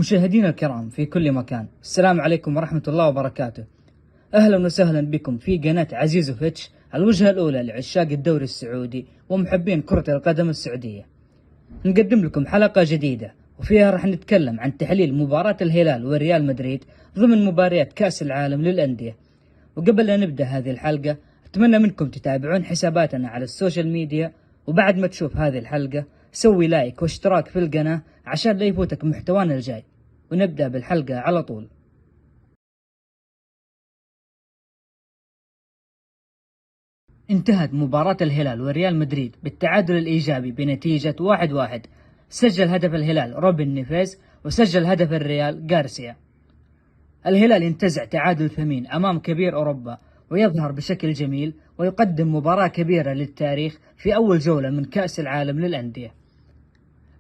مشاهدينا الكرام في كل مكان، السلام عليكم ورحمة الله وبركاته. أهلا وسهلا بكم في قناة عزيزوفيتش، الوجهة الأولى لعشاق الدوري السعودي ومحبين كرة القدم السعودية. نقدم لكم حلقة جديدة وفيها راح نتكلم عن تحليل مباراة الهلال وريال مدريد ضمن مباريات كأس العالم للأندية. وقبل لا نبدأ هذه الحلقة أتمنى منكم تتابعون حساباتنا على السوشيال ميديا، وبعد ما تشوف هذه الحلقة سوي لايك واشتراك في القناة عشان لا يفوتك محتوانا الجاي. ونبدأ بالحلقة على طول. انتهت مباراة الهلال وريال مدريد بالتعادل الإيجابي بنتيجة 1-1. سجل هدف الهلال روبن نيفيز، وسجل هدف الريال غارسيا. الهلال ينتزع تعادل ثمين أمام كبير أوروبا ويظهر بشكل جميل ويقدم مباراة كبيرة للتاريخ في أول جولة من كأس العالم للأندية.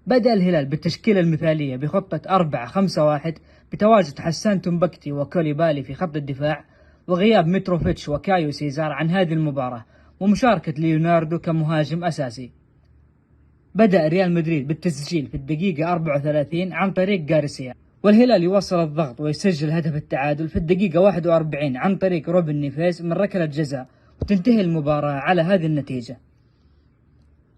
بدأ الهلال بالتشكيلة المثالية بخطة 4-5-1 بتواجد حسان تومبكتي وكوليبالي في خط الدفاع، وغياب متروفيتش وكايو سيزار عن هذه المباراة، ومشاركة ليوناردو كمهاجم أساسي. بدأ ريال مدريد بالتسجيل في الدقيقة 34 عن طريق غارسيا، والهلال يواصل الضغط ويسجل هدف التعادل في الدقيقة 41 عن طريق روبن نيفيز من ركلة جزاء، وتنتهي المباراة على هذه النتيجة.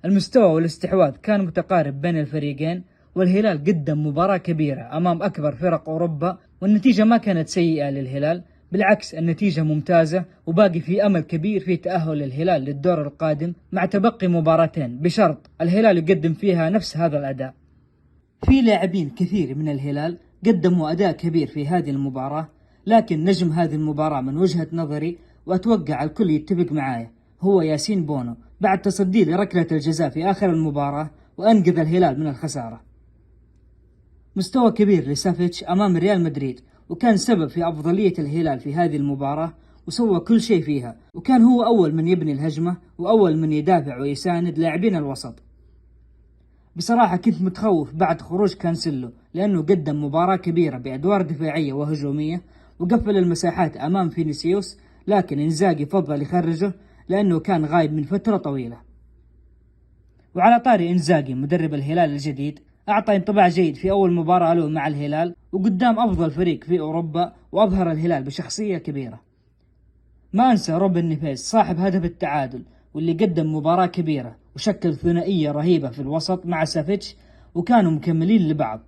المستوى والاستحواذ كان متقارب بين الفريقين، والهلال قدم مباراة كبيرة أمام أكبر فرق أوروبا، والنتيجة ما كانت سيئة للهلال، بالعكس النتيجة ممتازة، وباقي في أمل كبير في تأهل الهلال للدور القادم مع تبقي مباراتين بشرط الهلال يقدم فيها نفس هذا الأداء. في لاعبين كثير من الهلال قدموا أداء كبير في هذه المباراة، لكن نجم هذه المباراة من وجهة نظري وأتوقع الكل يتفق معايا هو ياسين بونو، بعد تصدي لركلة الجزاء في آخر المباراة وأنقذ الهلال من الخسارة. مستوى كبير لسافيتش أمام ريال مدريد، وكان سبب في أفضلية الهلال في هذه المباراة، وسوى كل شيء فيها، وكان هو أول من يبني الهجمة وأول من يدافع ويساند لاعبين الوسط. بصراحة كنت متخوف بعد خروج كانسيلو، لأنه قدم مباراة كبيرة بأدوار دفاعية وهجومية وقفل المساحات أمام فينيسيوس، لكن إنزاغي فضل يخرجه لأنه كان غايب من فترة طويلة. وعلى طاري إنزاغي مدرب الهلال الجديد، أعطى انطباع جيد في أول مباراة له مع الهلال وقدام أفضل فريق في أوروبا، وأظهر الهلال بشخصية كبيرة. ما أنسى روبن نيفيز صاحب هدف التعادل، واللي قدم مباراة كبيرة وشكل ثنائية رهيبة في الوسط مع سافيتش، وكانوا مكملين لبعض.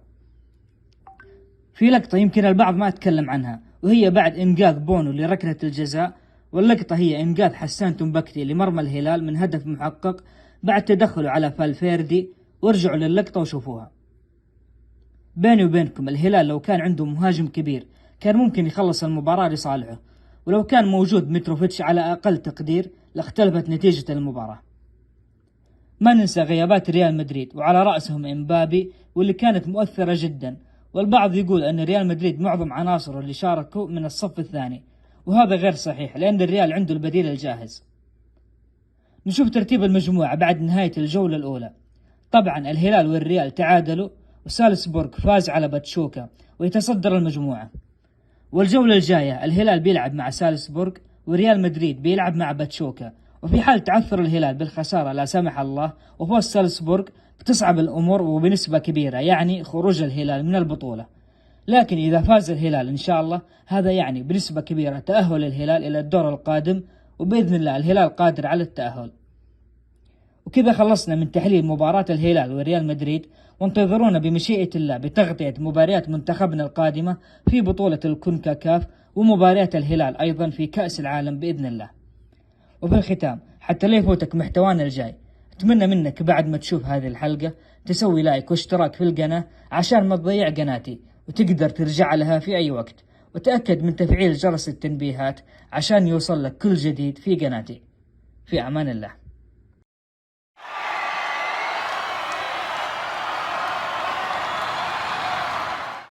في لقطة يمكن البعض ما أتكلم عنها، وهي بعد إنقاذ بونو لركلة الجزاء، واللقطة هي إنقاذ حسان تومبكتي لمرمى الهلال من هدف محقق بعد تدخله على فالفيردي. وارجعوا للقطة وشوفوها. بيني وبينكم الهلال لو كان عنده مهاجم كبير كان ممكن يخلص المباراة لصالحه، ولو كان موجود متروفيتش على أقل تقدير لاختلفت نتيجة المباراة. ما ننسى غيابات ريال مدريد وعلى رأسهم إمبابي، واللي كانت مؤثرة جدا، والبعض يقول أن ريال مدريد معظم عناصره اللي شاركوا من الصف الثاني، وهذا غير صحيح لأن الريال عنده البديل الجاهز. نشوف ترتيب المجموعة بعد نهاية الجولة الأولى. طبعا الهلال والريال تعادلوا، وسالسبورغ فاز على باتشوكا ويتصدر المجموعة. والجولة الجاية الهلال بيلعب مع سالسبورغ، وريال مدريد بيلعب مع باتشوكا، وفي حال تعثر الهلال بالخسارة لا سمح الله وفوز سالسبورغ بتصعب الأمور وبنسبة كبيرة، يعني خروج الهلال من البطولة. لكن إذا فاز الهلال إن شاء الله هذا يعني بنسبة كبيرة تأهل الهلال إلى الدور القادم، وبإذن الله الهلال قادر على التأهل. وكذا خلصنا من تحليل مباراة الهلال وريال مدريد، وانتظرونا بمشيئة الله بتغطية مباريات منتخبنا القادمة في بطولة الكونكاكاف، ومباريات الهلال أيضا في كأس العالم بإذن الله. وفي الختام حتى لا يفوتك محتوانا الجاي، أتمنى منك بعد ما تشوف هذه الحلقة تسوي لايك واشتراك في القناة عشان ما تضيع قناتي، وتقدر ترجع لها في أي وقت، وتأكد من تفعيل جرس التنبيهات عشان يوصل لك كل جديد في قناتي. في أمان الله.